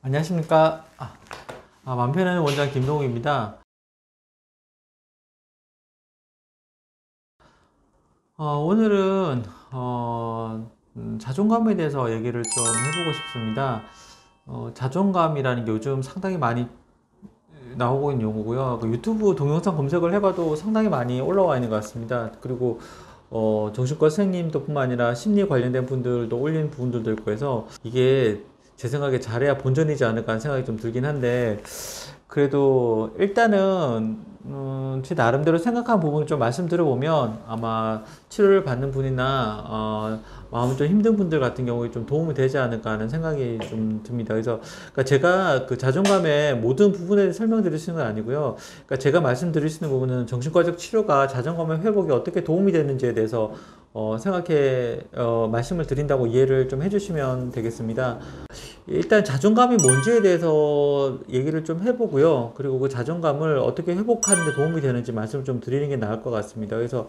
안녕하십니까. 맘편하는 원장 김동욱입니다. 오늘은 자존감에 대해서 얘기를 좀 해보고 싶습니다. 자존감이라는 게 요즘 상당히 많이 나오고 있는 용어고요. 유튜브 동영상 검색을 해봐도 상당히 많이 올라와 있는 것 같습니다. 그리고 정신과 선생님도 뿐만 아니라 심리 관련된 분들도 올린 부분들도 있고 해서 이게 제 생각에 잘해야 본전이지 않을까 하는 생각이 좀 들긴 한데, 그래도 일단은 제 나름대로 생각한 부분을 좀 말씀드려보면 아마 치료를 받는 분이나 마음이 좀 힘든 분들 같은 경우에 좀 도움이 되지 않을까 하는 생각이 좀 듭니다. 그래서 그러니까 제가 그 자존감의 모든 부분에 설명드릴 수 있는 건 아니고요. 그러니까 제가 말씀드릴 수 있는 부분은 정신과적 치료가 자존감의 회복에 어떻게 도움이 되는지에 대해서 생각해 말씀을 드린다고 이해를 좀 해주시면 되겠습니다. 일단 자존감이 뭔지에 대해서 얘기를 좀 해보고요. 그리고 그 자존감을 어떻게 회복하는 데 도움이 되는지 말씀을 좀 드리는 게 나을 것 같습니다. 그래서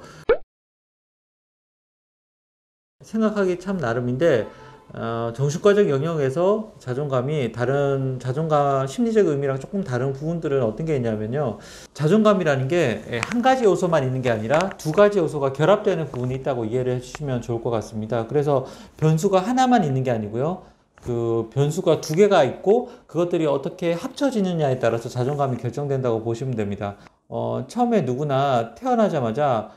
생각하기 참 나름인데, 정신과적 영역에서 자존감이 다른 자존감 심리적 의미랑 조금 다른 부분들은 어떤 게 있냐면요. 자존감이라는 게 한 가지 요소만 있는 게 아니라 두 가지 요소가 결합되는 부분이 있다고 이해를 해주시면 좋을 것 같습니다. 그래서 변수가 하나만 있는 게 아니고요. 그 변수가 두 개가 있고 그것들이 어떻게 합쳐지느냐에 따라서 자존감이 결정된다고 보시면 됩니다. 처음에 누구나 태어나자마자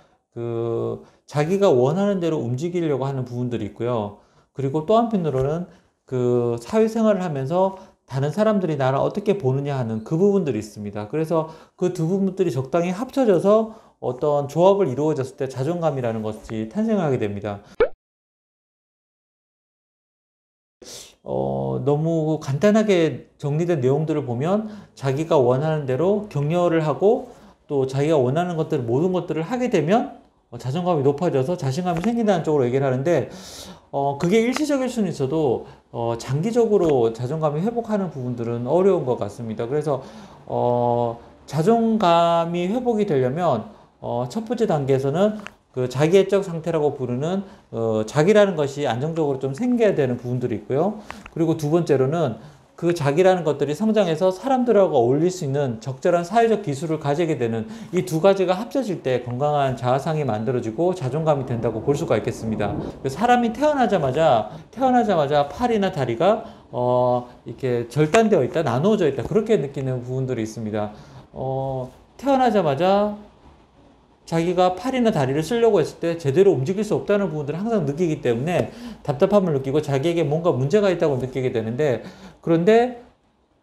자기가 원하는 대로 움직이려고 하는 부분들이 있고요. 그리고 또 한편으로는 그 사회생활을 하면서 다른 사람들이 나를 어떻게 보느냐 하는 그 부분들이 있습니다. 그래서 그 두 부분들이 적당히 합쳐져서 어떤 조합을 이루어졌을 때 자존감이라는 것이 탄생하게 됩니다. 너무 간단하게 정리된 내용들을 보면 자기가 원하는 대로 격려를 하고 또 자기가 원하는 것들 모든 것들을 하게 되면 자존감이 높아져서 자신감이 생긴다는 쪽으로 얘기를 하는데, 그게 일시적일 수는 있어도 장기적으로 자존감이 회복하는 부분들은 어려운 것 같습니다. 그래서 자존감이 회복이 되려면 첫 번째 단계에서는 그 자기애적 상태라고 부르는 자기라는 것이 안정적으로 좀 생겨야 되는 부분들이 있고요. 그리고 두 번째로는 그 자기라는 것들이 성장해서 사람들하고 어울릴 수 있는 적절한 사회적 기술을 가지게 되는 이 두 가지가 합쳐질 때 건강한 자아상이 만들어지고 자존감이 된다고 볼 수가 있겠습니다. 사람이 태어나자마자 팔이나 다리가 이렇게 절단되어 있다, 나누어져 있다, 그렇게 느끼는 부분들이 있습니다. 태어나자마자 자기가 팔이나 다리를 쓰려고 했을 때 제대로 움직일 수 없다는 부분들을 항상 느끼기 때문에 답답함을 느끼고 자기에게 뭔가 문제가 있다고 느끼게 되는데, 그런데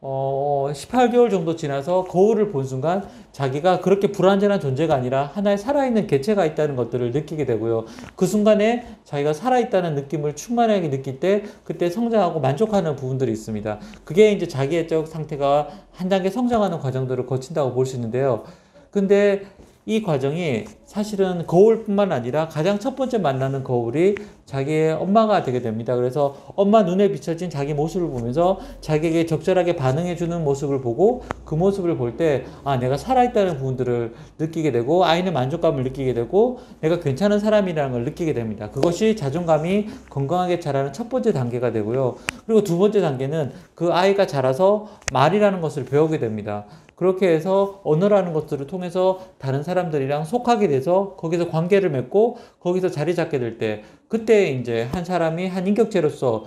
18개월 정도 지나서 거울을 본 순간 자기가 그렇게 불완전한 존재가 아니라 하나의 살아있는 개체가 있다는 것들을 느끼게 되고요. 그 순간에 자기가 살아있다는 느낌을 충만하게 느낄 때 그때 성장하고 만족하는 부분들이 있습니다. 그게 이제 자기애적 상태가 한 단계 성장하는 과정들을 거친다고 볼 수 있는데요. 근데 이 과정이 사실은 거울뿐만 아니라 가장 첫 번째 만나는 거울이 자기의 엄마가 되게 됩니다. 그래서 엄마 눈에 비춰진 자기 모습을 보면서 자기에게 적절하게 반응해주는 모습을 보고 그 모습을 볼 때 내가 살아있다는 부분들을 느끼게 되고 아이는 만족감을 느끼게 되고 내가 괜찮은 사람이라는 걸 느끼게 됩니다. 그것이 자존감이 건강하게 자라는 첫 번째 단계가 되고요. 그리고 두 번째 단계는 그 아이가 자라서 말이라는 것을 배우게 됩니다. 그렇게 해서 언어라는 것들을 통해서 다른 사람들이랑 속하게 돼서 거기서 관계를 맺고 거기서 자리 잡게 될 때 그때 이제 한 사람이 한 인격체로서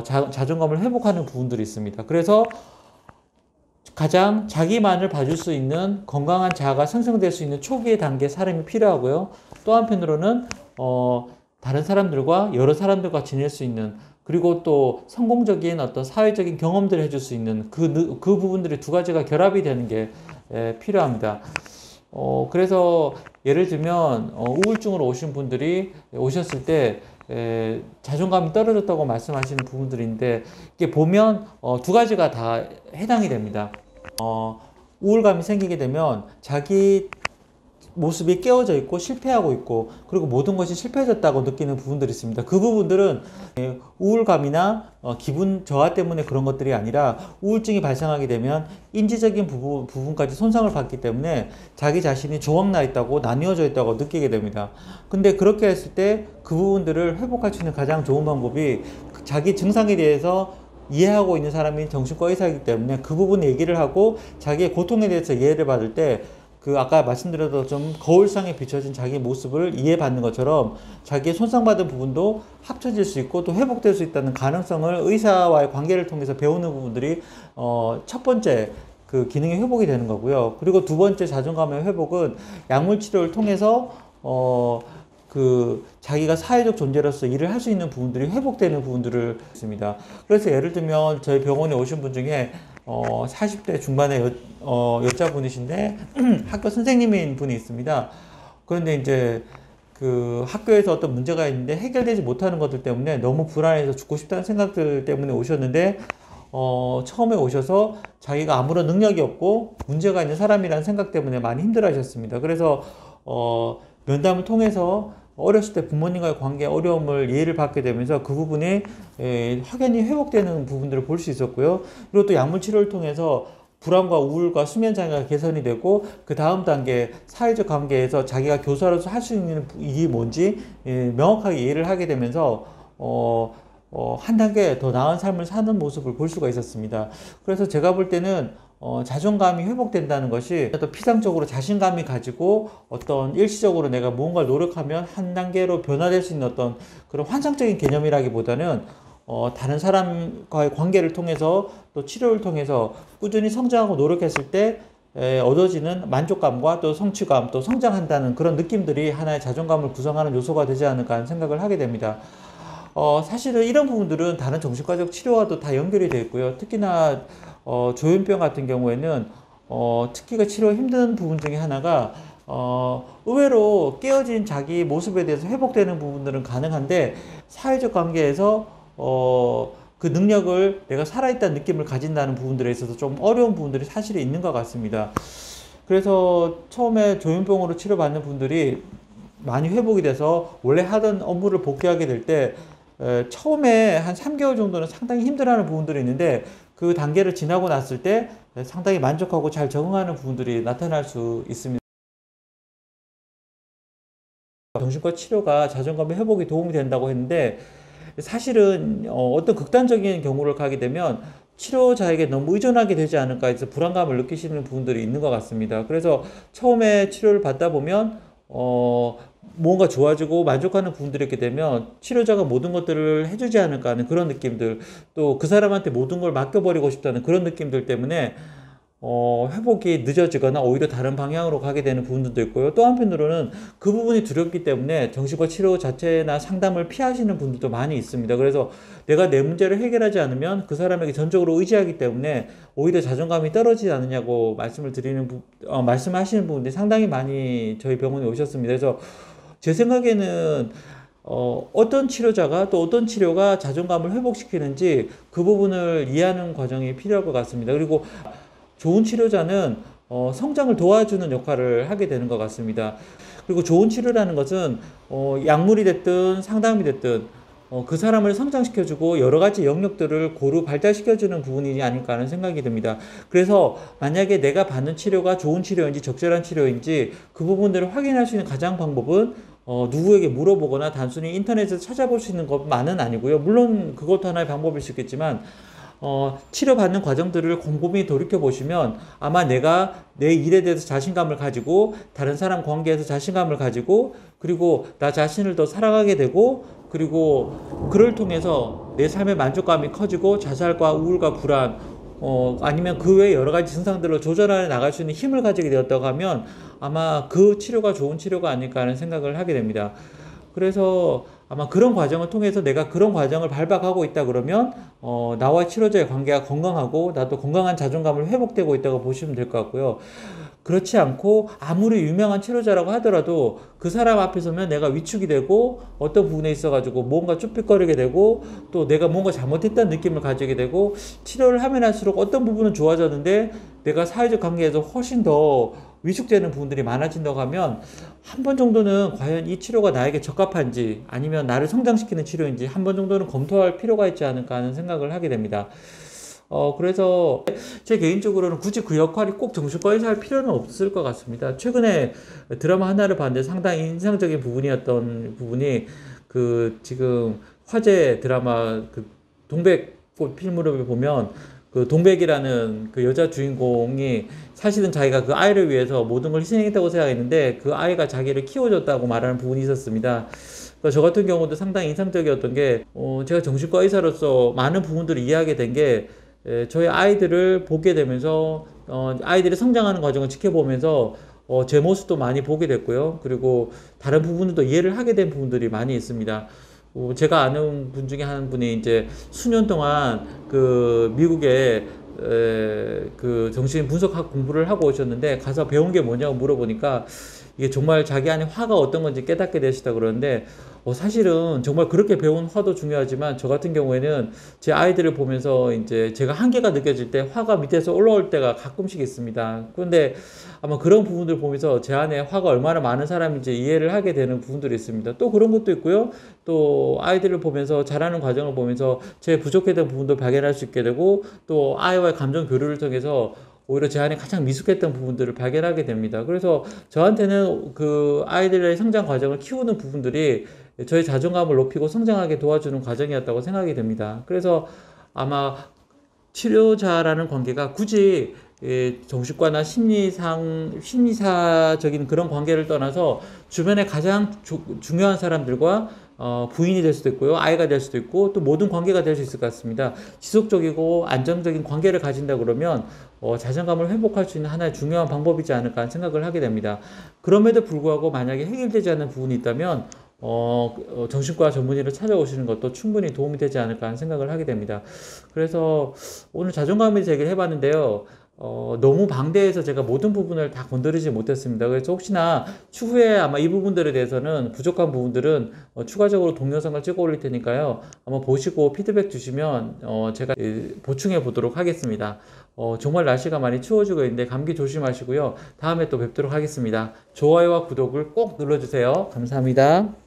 자존감을 회복하는 부분들이 있습니다. 그래서 가장 자기만을 봐줄 수 있는 건강한 자아가 생성될 수 있는 초기의 단계 사람이 필요하고요. 또 한편으로는 다른 사람들과 여러 사람들과 지낼 수 있는, 그리고 또 성공적인 어떤 사회적인 경험들을 해줄 수 있는 그 부분들이 두 가지가 결합이 되는 게 필요합니다. 그래서 예를 들면 우울증으로 오신 분들이 오셨을 때 자존감이 떨어졌다고 말씀하시는 부분들인데, 이게 보면 두 가지가 다 해당이 됩니다. 우울감이 생기게 되면 자기 모습이 깨어져 있고 실패하고 있고 그리고 모든 것이 실패해졌다고 느끼는 부분들이 있습니다. 그 부분들은 우울감이나 기분 저하 때문에 그런 것들이 아니라 우울증이 발생하게 되면 인지적인 부분까지 손상을 받기 때문에 자기 자신이 조각나 있다고 나뉘어져 있다고 느끼게 됩니다. 근데 그렇게 했을 때 그 부분들을 회복할 수 있는 가장 좋은 방법이 자기 증상에 대해서 이해하고 있는 사람이 정신과 의사이기 때문에 그 부분 얘기를 하고 자기의 고통에 대해서 이해를 받을 때 그 아까 말씀드려도 좀 거울상에 비춰진 자기 모습을 이해받는 것처럼 자기의 손상받은 부분도 합쳐질 수 있고 또 회복될 수 있다는 가능성을 의사와의 관계를 통해서 배우는 부분들이 첫 번째 그 기능의 회복이 되는 거고요. 그리고 두 번째 자존감의 회복은 약물 치료를 통해서 그 자기가 사회적 존재로서 일을 할 수 있는 부분들이 회복되는 부분들을 있습니다. 그래서 예를 들면 저희 병원에 오신 분 중에 40대 중반의 여자분이신데 학교 선생님인 분이 있습니다. 그런데 이제 그 학교에서 어떤 문제가 있는데 해결되지 못하는 것들 때문에 너무 불안해서 죽고 싶다는 생각들 때문에 오셨는데 처음에 오셔서 자기가 아무런 능력이 없고 문제가 있는 사람이라는 생각 때문에 많이 힘들어 하셨습니다. 그래서 면담을 통해서 어렸을 때 부모님과의 관계에 어려움을 이해를 받게 되면서 그 부분이 확연히 회복되는 부분들을 볼 수 있었고요. 그리고 또 약물 치료를 통해서 불안과 우울과 수면 장애가 개선이 되고 그 다음 단계 사회적 관계에서 자기가 교사로서 할 수 있는 일이 뭔지 명확하게 이해를 하게 되면서 한 단계 더 나은 삶을 사는 모습을 볼 수가 있었습니다. 그래서 제가 볼 때는 자존감이 회복된다는 것이 또 피상적으로 자신감이 가지고 어떤 일시적으로 내가 무언가를 노력하면 한 단계로 변화될 수 있는 어떤 그런 환상적인 개념이라기보다는 다른 사람과의 관계를 통해서 또 치료를 통해서 꾸준히 성장하고 노력했을 때 얻어지는 만족감과 또 성취감 또 성장한다는 그런 느낌들이 하나의 자존감을 구성하는 요소가 되지 않을까 하는 생각을 하게 됩니다. 사실은 이런 부분들은 다른 정신과적 치료와도 다 연결이 되어 있고요. 특히나 조현병 같은 경우에는 특히가 치료 힘든 부분 중에 하나가 의외로 깨어진 자기 모습에 대해서 회복되는 부분들은 가능한데 사회적 관계에서 그 능력을 내가 살아있다는 느낌을 가진다는 부분들에 있어서 좀 어려운 부분들이 사실은 있는 것 같습니다. 그래서 처음에 조현병으로 치료받는 분들이 많이 회복이 돼서 원래 하던 업무를 복귀하게 될 때 처음에 한 3개월 정도는 상당히 힘들어하는 부분들이 있는데 그 단계를 지나고 났을 때 상당히 만족하고 잘 적응하는 부분들이 나타날 수 있습니다. 정신과 치료가 자존감의 회복에 도움이 된다고 했는데 사실은 어떤 극단적인 경우를 가게 되면 치료자에게 너무 의존하게 되지 않을까 해서 불안감을 느끼시는 부분들이 있는 것 같습니다. 그래서 처음에 치료를 받다 보면 뭔가 좋아지고 만족하는 부분들이 있게 되면 치료자가 모든 것들을 해주지 않을까 하는 그런 느낌들 또 그 사람한테 모든 걸 맡겨버리고 싶다는 그런 느낌들 때문에 회복이 늦어지거나 오히려 다른 방향으로 가게 되는 부분들도 있고요. 또 한편으로는 그 부분이 두렵기 때문에 정신과 치료 자체나 상담을 피하시는 분들도 많이 있습니다. 그래서 내가 내 문제를 해결하지 않으면 그 사람에게 전적으로 의지하기 때문에 오히려 자존감이 떨어지지 않느냐고 말씀하시는 분들이 상당히 많이 저희 병원에 오셨습니다. 그래서 제 생각에는 어떤 치료자가 또 어떤 치료가 자존감을 회복시키는지 그 부분을 이해하는 과정이 필요할 것 같습니다. 그리고 좋은 치료자는 성장을 도와주는 역할을 하게 되는 것 같습니다. 그리고 좋은 치료라는 것은 약물이 됐든 상담이 됐든 그 사람을 성장시켜주고 여러 가지 영역들을 고루 발달시켜주는 부분이 아닐까 하는 생각이 듭니다. 그래서 만약에 내가 받는 치료가 좋은 치료인지 적절한 치료인지 그 부분들을 확인할 수 있는 가장 방법은 누구에게 물어보거나 단순히 인터넷에서 찾아볼 수 있는 것만은 아니고요. 물론 그것도 하나의 방법일 수 있겠지만 치료받는 과정들을 곰곰이 돌이켜 보시면 아마 내가 내 일에 대해서 자신감을 가지고 다른 사람 관계에서 자신감을 가지고 그리고 나 자신을 더 사랑하게 되고 그리고 그를 통해서 내 삶의 만족감이 커지고 자살과 우울과 불안 아니면 그 외에 여러 가지 증상들을 조절해 나갈 수 있는 힘을 가지게 되었다고 하면 아마 그 치료가 좋은 치료가 아닐까 하는 생각을 하게 됩니다. 그래서 아마 그런 과정을 통해서 내가 그런 과정을 발박하고 있다 그러면 나와 치료자의 관계가 건강하고 나도 건강한 자존감을 회복되고 있다고 보시면 될 것 같고요. 그렇지 않고 아무리 유명한 치료자라고 하더라도 그 사람 앞에 서면 내가 위축이 되고 어떤 부분에 있어가지고 뭔가 쭈삣거리게 되고 또 내가 뭔가 잘못했다는 느낌을 가지게 되고 치료를 하면 할수록 어떤 부분은 좋아졌는데 내가 사회적 관계에서 훨씬 더 위축되는 부분들이 많아진다고 하면 한 번 정도는 과연 이 치료가 나에게 적합한지 아니면 나를 성장시키는 치료인지 한 번 정도는 검토할 필요가 있지 않을까 하는 생각을 하게 됩니다. 그래서 제 개인적으로는 굳이 그 역할이 꼭 정신과에서 할 필요는 없을 것 같습니다. 최근에 드라마 하나를 봤는데 상당히 인상적인 부분이었던 부분이 그 지금 화제 드라마 그 동백 필름을 보면 그 동백이라는 그 여자 주인공이 사실은 자기가 그 아이를 위해서 모든 걸 희생했다고 생각했는데 그 아이가 자기를 키워줬다고 말하는 부분이 있었습니다. 그러니까 저 같은 경우도 상당히 인상적이었던 게 제가 정신과 의사로서 많은 부분들을 이해하게 된 게 저희 아이들을 보게 되면서 아이들이 성장하는 과정을 지켜보면서 제 모습도 많이 보게 됐고요. 그리고 다른 부분들도 이해를 하게 된 부분들이 많이 있습니다. 제가 아는 분 중에 한 분이 이제 수년 동안 그 미국에 그 정신 분석학 공부를 하고 오셨는데 가서 배운 게 뭐냐고 물어보니까 이게 정말 자기 안에 화가 어떤 건지 깨닫게 되시다 그러는데 사실은 정말 그렇게 배운 화도 중요하지만 저 같은 경우에는 제 아이들을 보면서 이제 제가 한계가 느껴질 때 화가 밑에서 올라올 때가 가끔씩 있습니다. 그런데 아마 그런 부분들 보면서 제 안에 화가 얼마나 많은 사람인지 이해를 하게 되는 부분들이 있습니다. 또 그런 것도 있고요. 또 아이들을 보면서 자라는 과정을 보면서 제 부족했던 부분도 발견할 수 있게 되고 또 아이와의 감정 교류를 통해서 오히려 제 안에 가장 미숙했던 부분들을 발견하게 됩니다. 그래서 저한테는 그 아이들의 성장 과정을 키우는 부분들이 저의 자존감을 높이고 성장하게 도와주는 과정이었다고 생각이 됩니다. 그래서 아마 치료자라는 관계가 굳이 정신과나 심리사적인 그런 관계를 떠나서 주변에 가장 중요한 사람들과 부인이 될 수도 있고요, 아이가 될 수도 있고, 또 모든 관계가 될 수 있을 것 같습니다. 지속적이고 안정적인 관계를 가진다 그러면 자존감을 회복할 수 있는 하나의 중요한 방법이지 않을까 하는 생각을 하게 됩니다. 그럼에도 불구하고 만약에 해결되지 않는 부분이 있다면 정신과 전문의를 찾아오시는 것도 충분히 도움이 되지 않을까 하는 생각을 하게 됩니다. 그래서 오늘 자존감에 대해서 얘기를 해봤는데요. 너무 방대해서 제가 모든 부분을 다 건드리지 못했습니다. 그래서 혹시나 추후에 아마 이 부분들에 대해서는 부족한 부분들은 추가적으로 동영상을 찍어 올릴 테니까요. 한번 보시고 피드백 주시면 제가 보충해 보도록 하겠습니다. 정말 날씨가 많이 추워지고 있는데 감기 조심하시고요. 다음에 또 뵙도록 하겠습니다. 좋아요와 구독을 꼭 눌러주세요. 감사합니다.